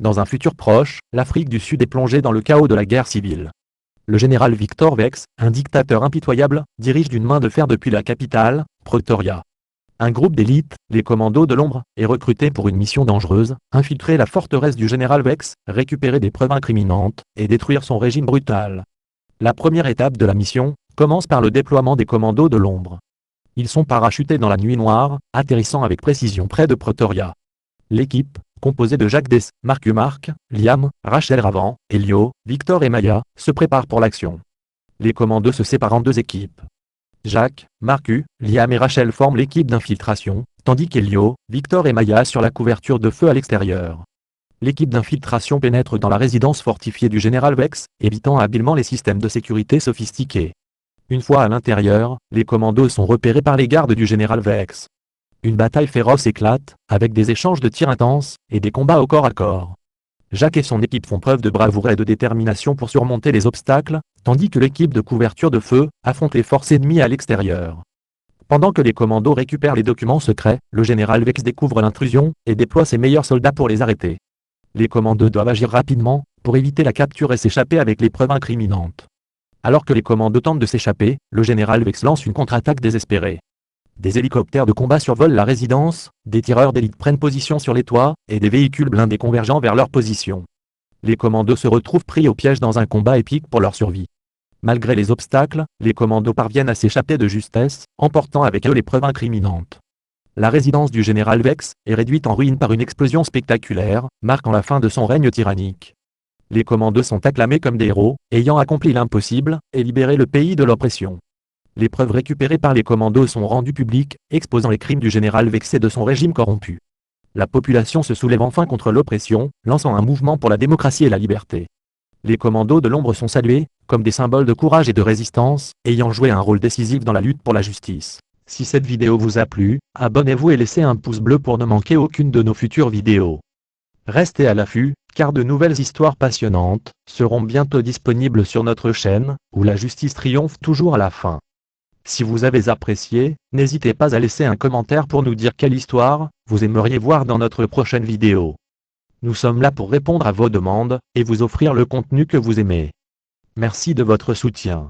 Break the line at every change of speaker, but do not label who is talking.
Dans un futur proche, l'Afrique du Sud est plongée dans le chaos de la guerre civile. Le général Victor Vex, un dictateur impitoyable, dirige d'une main de fer depuis la capitale, Pretoria. Un groupe d'élite, les commandos de l'ombre, est recruté pour une mission dangereuse, infiltrer la forteresse du général Vex, récupérer des preuves incriminantes, et détruire son régime brutal. La première étape de la mission commence par le déploiement des commandos de l'ombre. Ils sont parachutés dans la nuit noire, atterrissant avec précision près de Pretoria. L'équipe, composée de Jacques Dess, Marcu Marc, Liam, Rachel Ravant, Elio, Victor et Maya, se prépare pour l'action. Les commandos se séparent en deux équipes. Jacques, Marcu, Liam et Rachel forment l'équipe d'infiltration, tandis qu'Elio, Victor et Maya assurent la couverture de feu à l'extérieur. L'équipe d'infiltration pénètre dans la résidence fortifiée du général Vex, évitant habilement les systèmes de sécurité sophistiqués. Une fois à l'intérieur, les commandos sont repérés par les gardes du général Vex. Une bataille féroce éclate, avec des échanges de tirs intenses, et des combats au corps à corps. Jacques et son équipe font preuve de bravoure et de détermination pour surmonter les obstacles, tandis que l'équipe de couverture de feu affronte les forces ennemies à l'extérieur. Pendant que les commandos récupèrent les documents secrets, le général Vex découvre l'intrusion, et déploie ses meilleurs soldats pour les arrêter. Les commandos doivent agir rapidement, pour éviter la capture et s'échapper avec les preuves incriminantes. Alors que les commandos tentent de s'échapper, le général Vex lance une contre-attaque désespérée. Des hélicoptères de combat survolent la résidence, des tireurs d'élite prennent position sur les toits, et des véhicules blindés convergent vers leur position. Les commandos se retrouvent pris au piège dans un combat épique pour leur survie. Malgré les obstacles, les commandos parviennent à s'échapper de justesse, emportant avec eux les preuves incriminantes. La résidence du général Vex est réduite en ruine par une explosion spectaculaire, marquant la fin de son règne tyrannique. Les commandos sont acclamés comme des héros, ayant accompli l'impossible, et libéré le pays de l'oppression. Les preuves récupérées par les commandos sont rendues publiques, exposant les crimes du général Vex et de son régime corrompu. La population se soulève enfin contre l'oppression, lançant un mouvement pour la démocratie et la liberté. Les commandos de l'ombre sont salués, comme des symboles de courage et de résistance, ayant joué un rôle décisif dans la lutte pour la justice. Si cette vidéo vous a plu, abonnez-vous et laissez un pouce bleu pour ne manquer aucune de nos futures vidéos. Restez à l'affût, car de nouvelles histoires passionnantes seront bientôt disponibles sur notre chaîne, où la justice triomphe toujours à la fin. Si vous avez apprécié, n'hésitez pas à laisser un commentaire pour nous dire quelle histoire vous aimeriez voir dans notre prochaine vidéo. Nous sommes là pour répondre à vos demandes et vous offrir le contenu que vous aimez. Merci de votre soutien.